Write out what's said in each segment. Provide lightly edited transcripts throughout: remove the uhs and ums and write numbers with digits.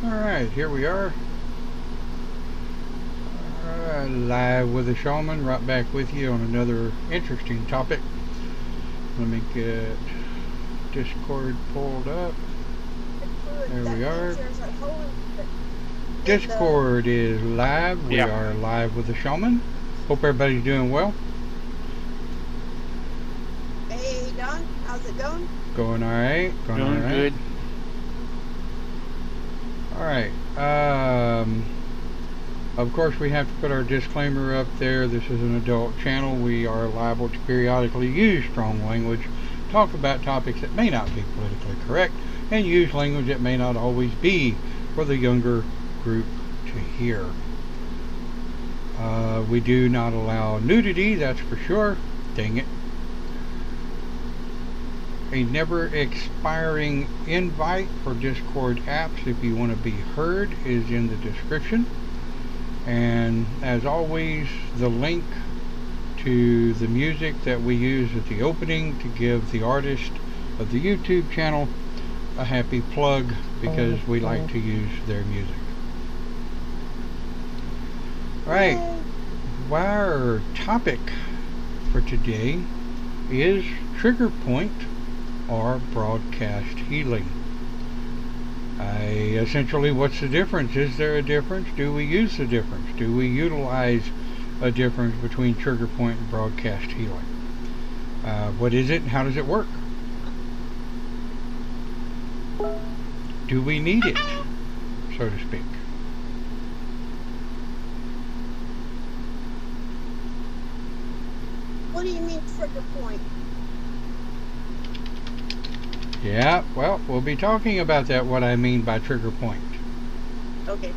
Alright, here we are. Live with the Shaman, right back with you on another interesting topic. Let me get Discord pulled up. There we are. Discord is live. We are live with the Shaman. Hope everybody's doing well. Hey Don, how's it going? Going alright. Doing good. Alright. Of course, we have to put our disclaimer up there. This is an adult channel. We are liable to periodically use strong language, talk about topics that may not be politically correct, and use language that may not always be for the younger group to hear. We do not allow nudity, that's for sure. Dang it. A never expiring invite for Discord apps, if you want to be heard, is in the description. And as always, the link to the music that we use at the opening to give the artist of the YouTube channel a happy plug, because we like to use their music. Alright, our topic for today is trigger point or broadcast healing. Essentially, what's the difference? Is there a difference? Do we use the difference? Do we utilize a difference between trigger point and broadcast healing? What is it and how does it work? Do we need it, so to speak? What do you mean trigger point? Yeah, well, we'll be talking about that, what I mean by trigger point. Okay.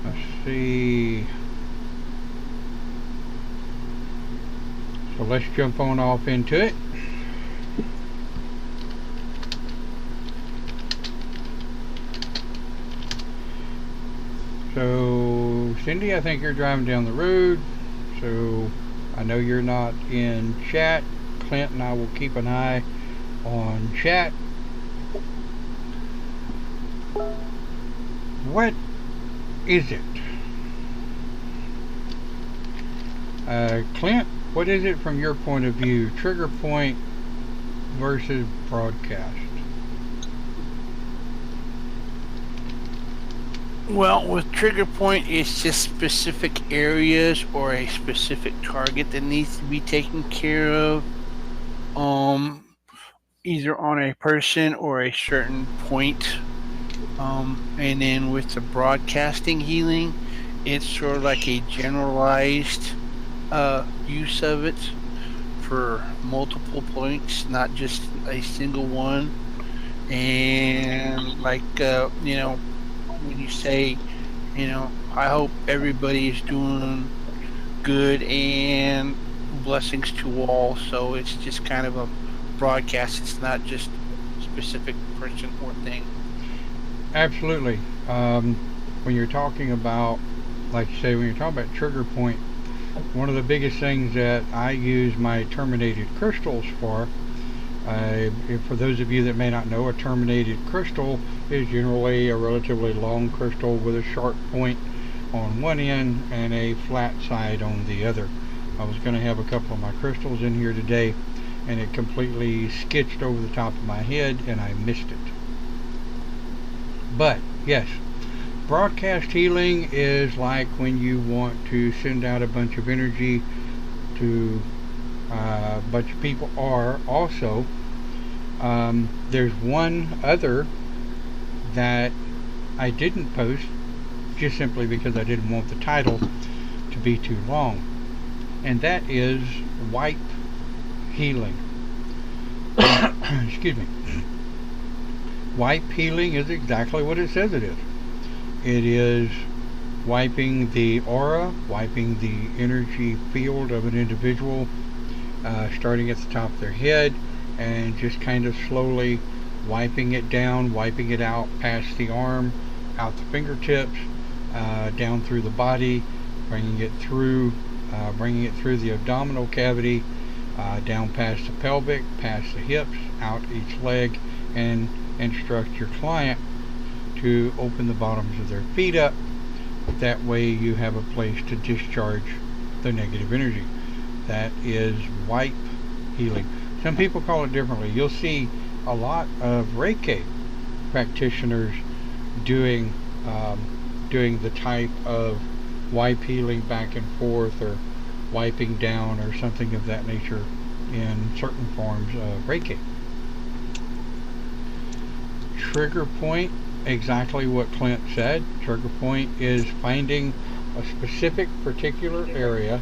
Let's see. So let's jump on off into it. So, Cindy, I think you're driving down the road, so I know you're not in chat. Clint and I will keep an eye on chat. What is it? Clint, what is it from your point of view? Trigger point versus broadcast. Well, with trigger point, it's just specific areas or a specific target that needs to be taken care of. Either on a person or a certain point. And then with the broadcasting healing, it's sort of like a generalized use of it for multiple points, not just a single one. And like, when you say, I hope everybody is doing good and blessings to all, so it's just kind of a broadcast. It's not just specific person or thing. Absolutely. When you're talking about, like you say, when you're talking about trigger point, one of the biggest things that I use my terminated crystals for those of you that may not know, a terminated crystal is generally a relatively long crystal with a sharp point on one end and a flat side on the other. I was going to have a couple of my crystals in here today, and it completely sketched over the top of my head and I missed it. But yes, broadcast healing is like when you want to send out a bunch of energy to a bunch of people. Or also, there's one other that I didn't post just simply because I didn't want the title to be too long, and that is wipe healing. Excuse me. Wipe healing is exactly what it says it is. It is wiping the aura, wiping the energy field of an individual, starting at the top of their head and just kind of slowly wiping it down, wiping it out past the arm, out the fingertips, down through the body, bringing it through the abdominal cavity, down past the pelvic, past the hips, out each leg, and instruct your client to open the bottoms of their feet up. That way you have a place to discharge the negative energy. That is wipe healing. Some people call it differently. You'll see a lot of Reiki practitioners doing the type of wipe healing back and forth, or wiping down, or something of that nature in certain forms of Reiki. Trigger point, exactly what Clint said. Trigger point is finding a specific particular area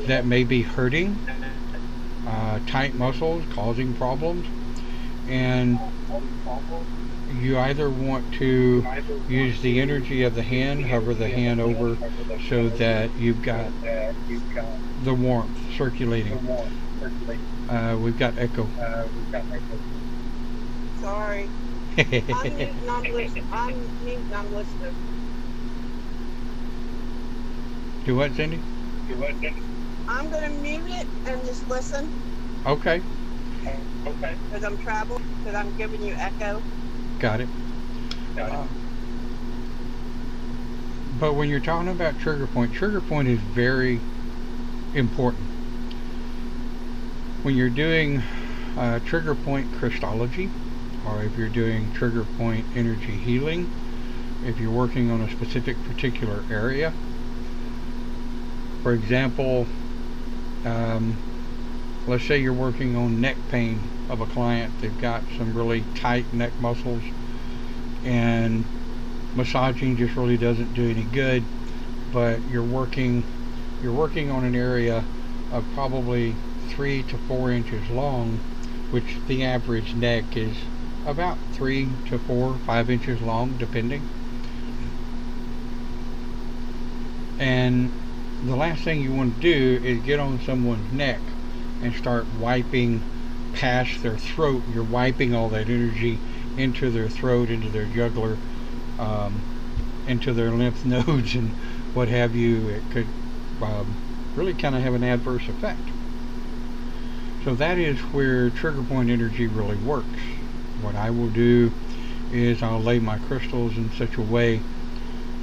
that may be hurting, tight muscles causing problems, and you either want to use the energy of the hand, hover the hand over so that you've got the warmth circulating. We've got echo. Sorry. I'm muting on listener. Do what, Cindy? I'm going to mute it and just listen. Okay. Because I'm traveling, because I'm giving you echo. Got it. But when you're talking about trigger point is very important. When you're doing trigger point Christology, or if you're doing trigger point energy healing, if you're working on a specific particular area, for example, let's say you're working on neck pain of a client. They've got some really tight neck muscles, and massaging just really doesn't do any good, but you're working on an area of probably 3 to 4 inches long, which the average neck is about 3 to 4, 5 inches long, depending. And the last thing you want to do is get on someone's neck and start wiping past their throat. You're wiping all that energy into their throat, into their jugular, into their lymph nodes and what have you. It could really kind of have an adverse effect. So that is where trigger point energy really works. What I will do is I'll lay my crystals in such a way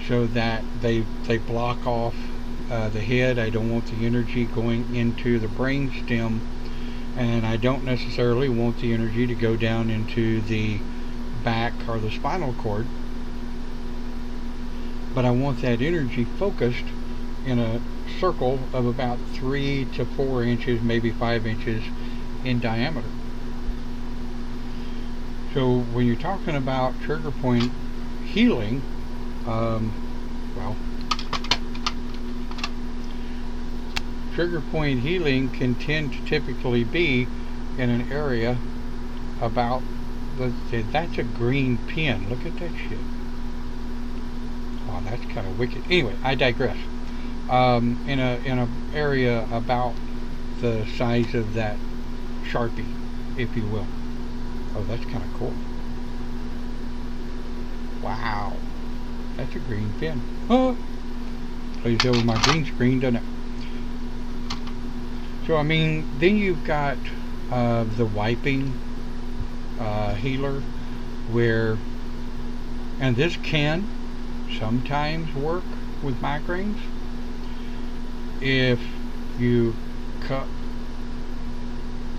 so that they block off the head. I don't want the energy going into the brain stem, and I don't necessarily want the energy to go down into the back or the spinal cord, but I want that energy focused in a circle of about 3 to 4 inches, maybe 5 inches in diameter. So when you're talking about trigger point healing, trigger point healing can tend to typically be in an area about, let's say, that's a green pin. Look at that shit. Oh, that's kind of wicked. Anyway, I digress. In a area about the size of that Sharpie, if you will. Oh, that's kind of cool. Wow, that's a green pin. Oh, plays over my green screen, doesn't it? So I mean, then you've got the wiping healer, where, and this can sometimes work with migraines if you cup,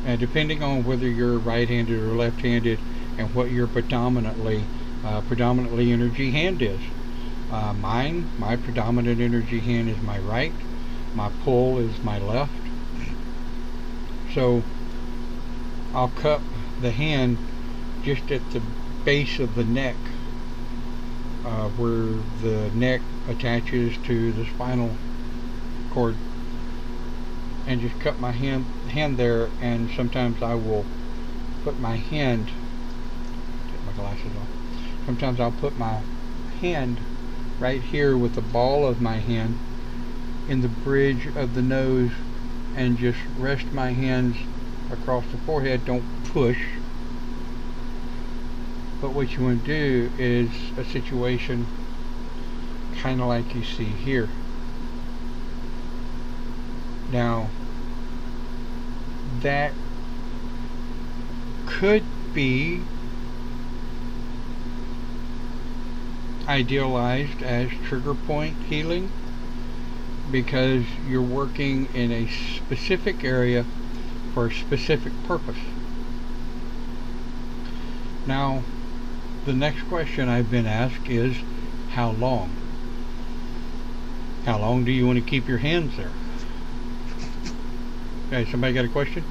and depending on whether you're right-handed or left-handed and what your predominantly energy hand is. My predominant energy hand is my right, my pull is my left. So I'll cup the hand just at the base of the neck, where the neck attaches to the spinal cord, and just cup my hand there. And sometimes I will put my hand, get my glasses off, sometimes I'll put my hand right here with the ball of my hand in the bridge of the nose and just rest my hands across the forehead. Don't push. But what you want to do is a situation kind of like you see here. Now, that could be idealized as trigger point healing because you're working in a specific area for a specific purpose. Now, the next question I've been asked is, how long? How long do you want to keep your hands there? Okay, somebody got a question?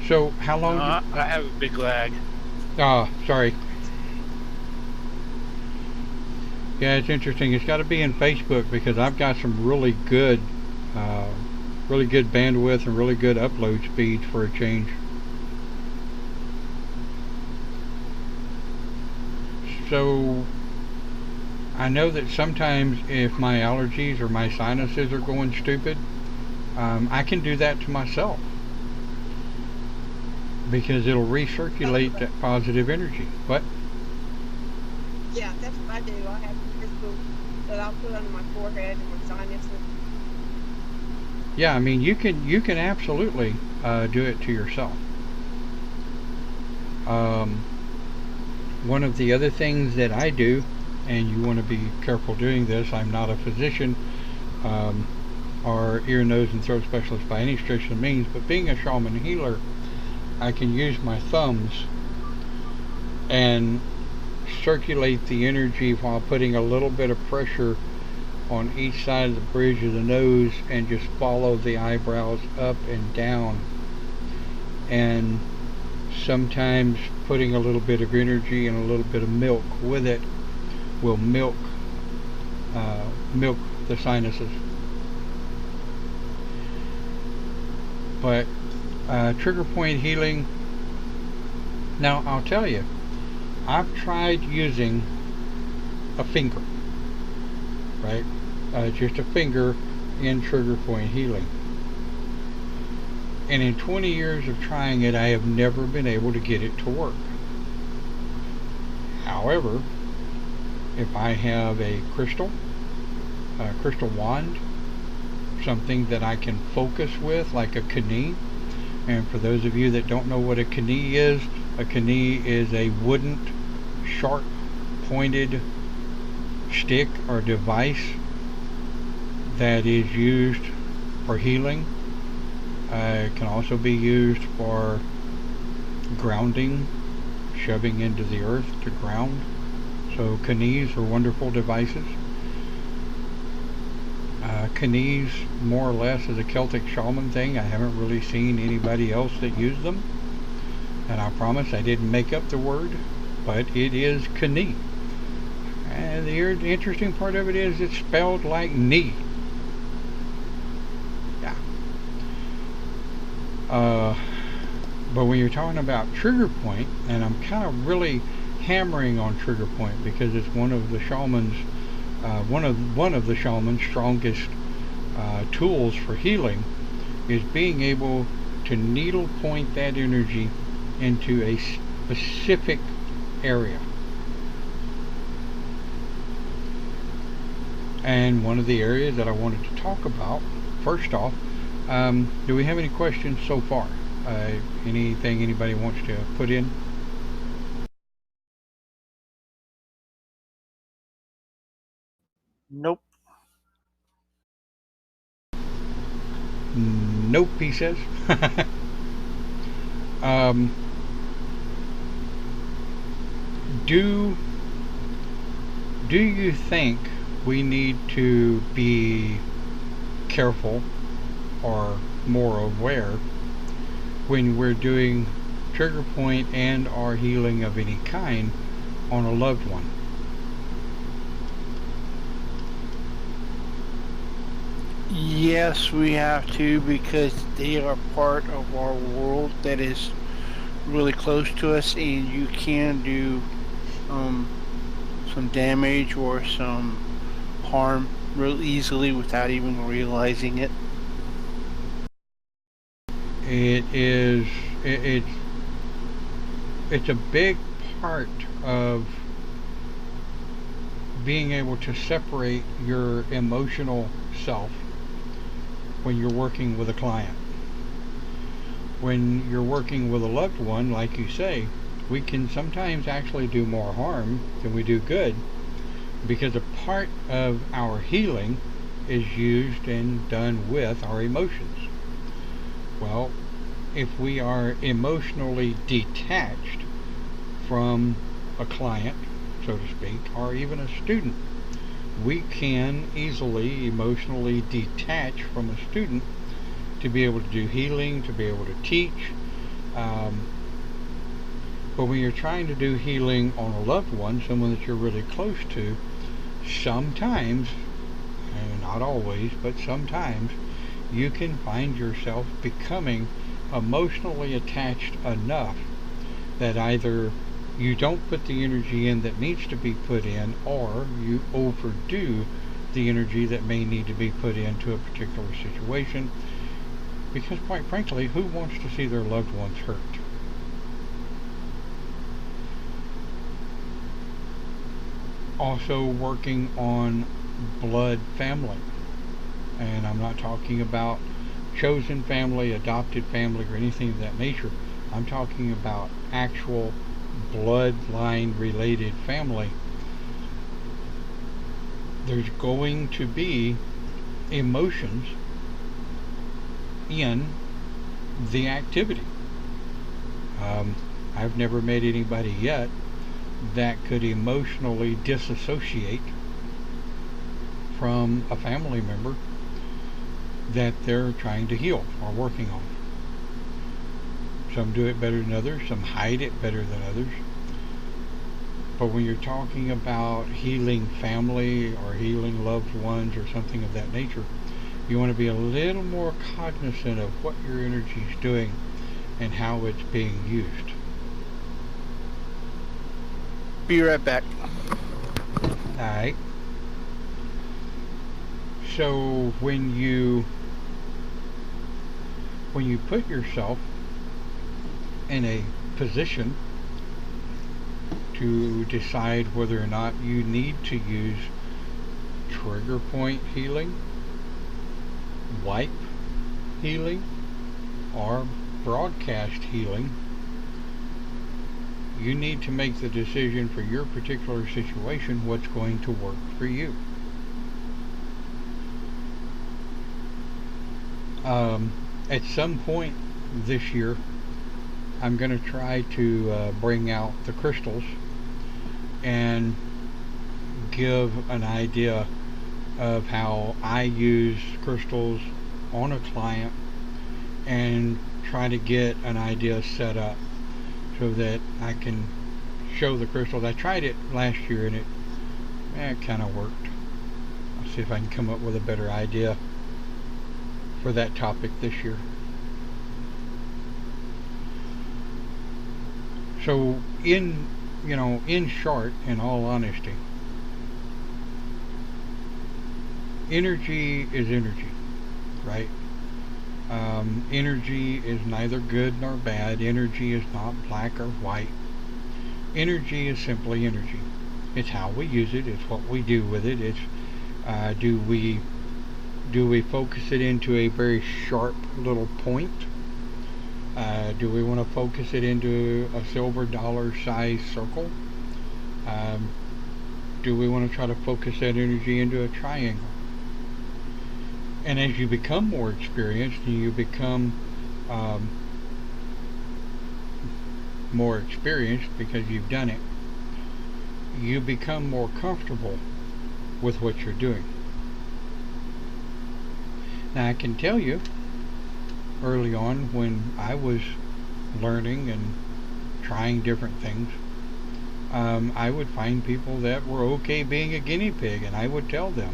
So, how long? I have a big lag. Sorry. Yeah, it's interesting. It's got to be in Facebook because I've got some really good bandwidth and really good upload speeds for a change. So I know that sometimes if my allergies or my sinuses are going stupid, I can do that to myself because it'll recirculate that positive energy. What? Yeah, that's what I do. I have crystals that I'll put under my forehead and my sinuses. Yeah, I mean you can absolutely do it to yourself. One of the other things that I do, and you want to be careful doing this, I'm not a physician or ear, nose, and throat specialist by any stretch of the means, but being a shaman healer, I can use my thumbs and circulate the energy while putting a little bit of pressure on each side of the bridge of the nose and just follow the eyebrows up and down. And sometimes putting a little bit of energy and a little bit of milk with it will milk the sinuses. But trigger point healing, now I'll tell you, I've tried using a finger, right? Just a finger in trigger point healing. And in 20 years of trying it, I have never been able to get it to work. However, if I have a crystal wand, something that I can focus with, like a kani, and for those of you that don't know what a kani is a wooden, sharp pointed stick or device that is used for healing. It can also be used for grounding, shoving into the earth to ground. So kanis are wonderful devices. Kanis, more or less, is a Celtic shaman thing. I haven't really seen anybody else that used them. And I promise I didn't make up the word, but it is kani. And the interesting part of it is it's spelled like knee. Yeah. But when you're talking about trigger point, and I'm kind of really hammering on trigger point because it's one of the shaman's strongest tools for healing, is being able to needle point that energy into a specific area. And one of the areas that I wanted to talk about, first off, do we have any questions so far? Anything anybody wants to put in? Nope. Nope, he says. Do you think we need to be careful or more aware when we're doing trigger point and or healing of any kind on a loved one? Yes, we have to, because they are part of our world that is really close to us, and you can do some damage or some harm real easily without even realizing it. It's a big part of being able to separate your emotional self when you're working with a client. when you're working with a loved one, like you say, we can sometimes actually do more harm than we do good, because a part of our healing is used and done with our emotions. Well, if we are emotionally detached from a client, so to speak, or even a student, we can easily emotionally detach from a student to be able to do healing, to be able to teach. But when you're trying to do healing on a loved one, someone that you're really close to, sometimes, and not always, but sometimes, you can find yourself becoming emotionally attached enough that either you don't put the energy in that needs to be put in, or you overdo the energy that may need to be put into a particular situation. Because quite frankly, who wants to see their loved ones hurt? Also working on blood family. And I'm not talking about chosen family, adopted family, or anything of that nature. I'm talking about actual bloodline related family. There's going to be emotions in the activity. I've never met anybody yet that could emotionally disassociate from a family member that they're trying to heal or working on. Some do it better than others, some hide it better than others. But when you're talking about healing family or healing loved ones or something of that nature, you want to be a little more cognizant of what your energy is doing and how it's being used. Be right back. Alright. So when you put yourself in a position to decide whether or not you need to use trigger point healing, wipe healing, or broadcast healing, you need to make the decision for your particular situation what's going to work for you. At some point this year, I'm going to try to bring out the crystals and give an idea of how I use crystals on a client and try to get an idea set up so that I can show the crystals. I tried it last year and it kind of worked. I'll see if I can come up with a better idea for that topic this year. So in short, in all honesty, energy is energy, right? Energy is neither good nor bad. Energy is not black or white. Energy is simply energy. It's how we use it. It's what we do with it. It's do we focus it into a very sharp little point? Do we want to focus it into a silver dollar size circle? Do we want to try to focus that energy into a triangle? And as you become more experienced and you become more experienced because you've done it, you become more comfortable with what you're doing. Now I can tell you, early on when I was learning and trying different things, I would find people that were okay being a guinea pig, and I would tell them,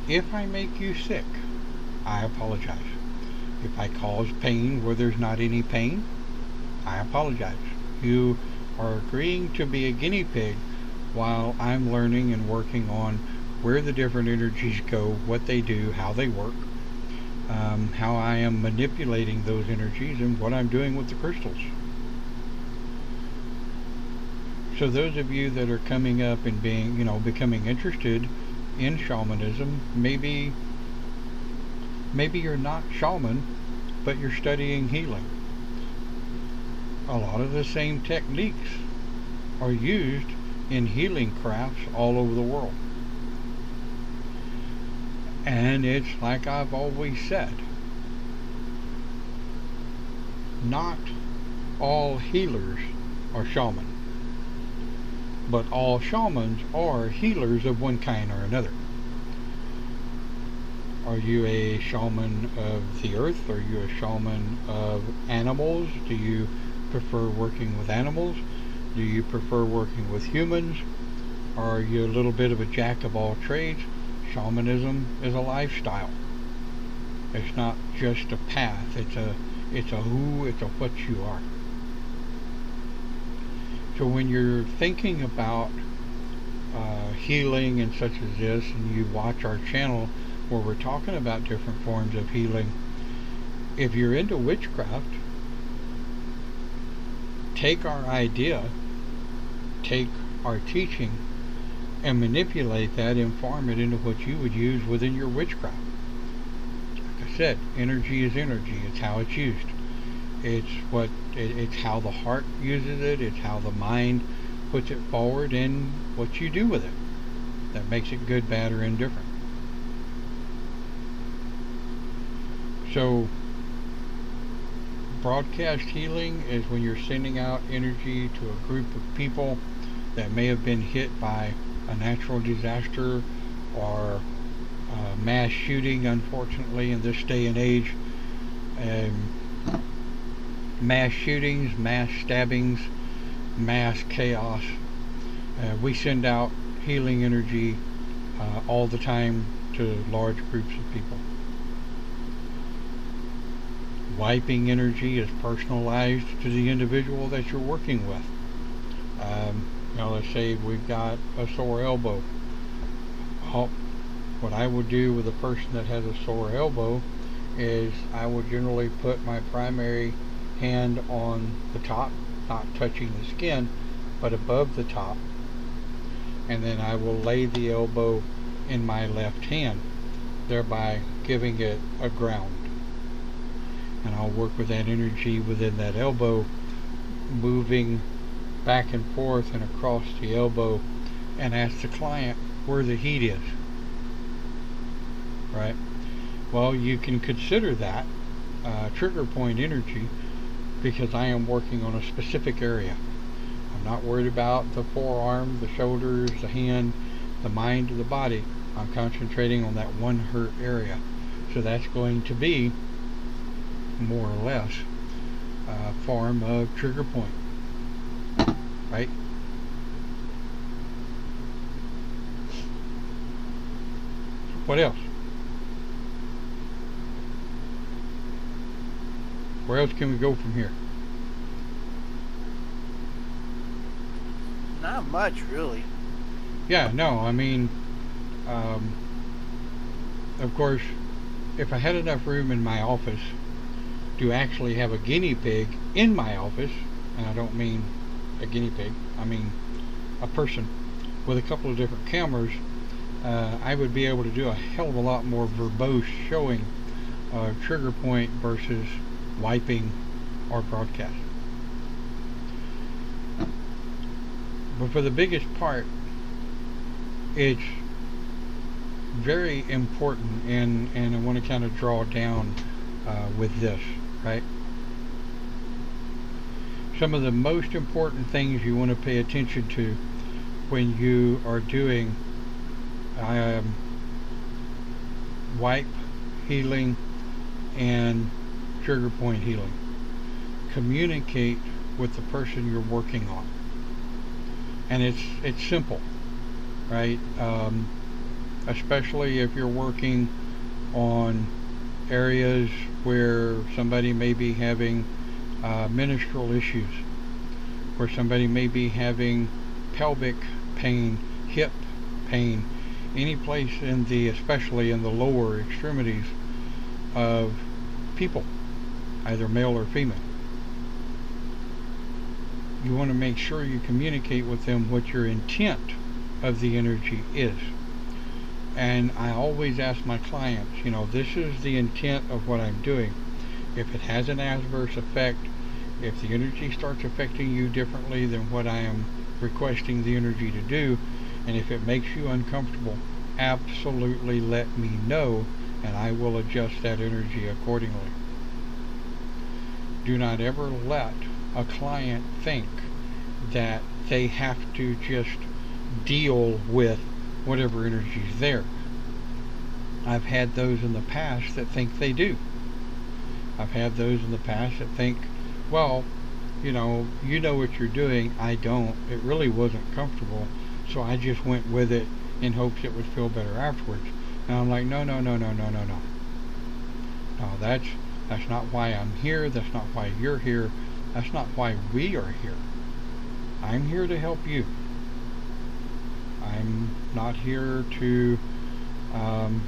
if I make you sick, I apologize. If I cause pain where there's not any pain, I apologize. You are agreeing to be a guinea pig while I'm learning and working on where the different energies go, what they do, how they work, how I am manipulating those energies, and what I'm doing with the crystals. So those of you that are coming up and being, becoming interested in shamanism, maybe you're not shaman, but you're studying healing. a lot of the same techniques are used in healing crafts all over the world. And it's like I've always said, not all healers are shaman, but all shamans are healers of one kind or another. Are you a shaman of the earth? Are you a shaman of animals? Do you prefer working with animals? Do you prefer working with humans? Are you a little bit of a jack of all trades? Shamanism is a lifestyle. It's not just a path. It's a who, it's a what you are. So when you're thinking about healing and such as this, and you watch our channel where we're talking about different forms of healing, if you're into witchcraft, take our idea, take our teaching, and manipulate that and farm it into what you would use within your witchcraft. Like I said, energy is energy. It's how it's used. It's how the heart uses it. It's how the mind puts it forward, and what you do with it that makes it good, bad, or indifferent. So broadcast healing is when you're sending out energy to a group of people that may have been hit by a natural disaster or mass shooting, unfortunately, in this day and age. Mass shootings, mass stabbings, mass chaos. We send out healing energy all the time to large groups of people. Wiping energy is personalized to the individual that you're working with. Let's say we've got a sore elbow. What I would do with a person that has a sore elbow is I would generally put my primary hand on the top, not touching the skin, but above the top, and then I will lay the elbow in my left hand, thereby giving it a ground. And I'll work with that energy within that elbow, moving back and forth and across the elbow, and ask the client where the heat is. Right? Well, you can consider that trigger point energy, because I am working on a specific area. I'm not worried about the forearm, the shoulders, the hand, the mind, or the body. I'm concentrating on that one hurt area. So that's going to be more or less a form of trigger point. Right? What else? Where else can we go from here? Not much, really. Yeah, no, I mean, of course, if I had enough room in my office to actually have a guinea pig in my office, and I don't mean a guinea pig, I mean a person with a couple of different cameras, I would be able to do a hell of a lot more verbose showing trigger point versus wiping or broadcast. But for the biggest part, it's very important, and I want to kind of draw down with this, right? Some of the most important things you want to pay attention to when you are doing wipe healing and trigger point healing. Communicate with the person you're working on, and it's simple, right? Especially if you're working on areas where somebody may be having menstrual issues, where somebody may be having pelvic pain, hip pain, any place especially in the lower extremities of people, either male or female. You want to make sure you communicate with them what your intent of the energy is. And I always ask my clients, this is the intent of what I'm doing. If it has an adverse effect, If the energy starts affecting you differently than what I am requesting the energy to do, and if it makes you uncomfortable, absolutely let me know, and I will adjust that energy accordingly. Do not ever let a client think that they have to just deal with whatever energy is there. I've had those in the past that think they do. I've had those in the past that think, well, you know what you're doing, I don't. It really wasn't comfortable, so I just went with it in hopes it would feel better afterwards. And I'm like, no. No, that's not why I'm here. That's not why you're here. That's not why we are here. I'm here to help you. I'm not here to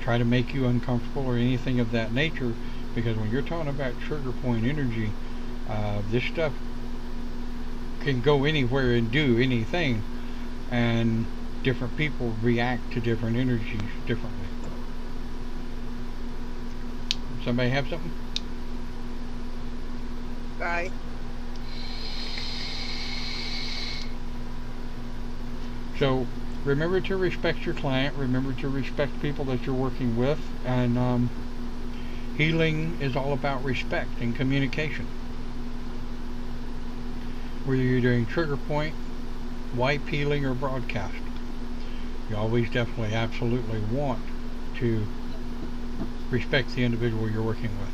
try to make you uncomfortable or anything of that nature, because when you're talking about trigger point energy, this stuff can go anywhere and do anything, and different people react to different energies differently. Somebody have something? Right. So remember to respect your client, remember to respect people that you're working with, and healing is all about respect and communication. Whether you're doing trigger point, wipe healing, or broadcast, you always definitely absolutely want to respect the individual you're working with.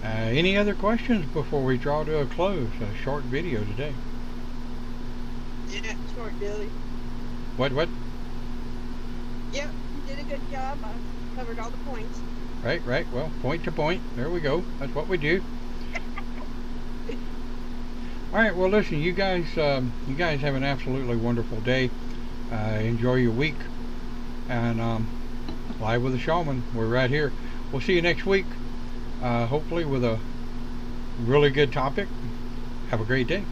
Any other questions before we draw to a close? A short video today. Yeah, short, Billy. What? Yep, you did a good job. I covered all the points. Right. Well, point to point. There we go. That's what we do. All right. Well, listen, you guys have an absolutely wonderful day. Enjoy your week. And Live with the Shaman, we're right here. We'll see you next week. Hopefully with a really good topic. Have a great day.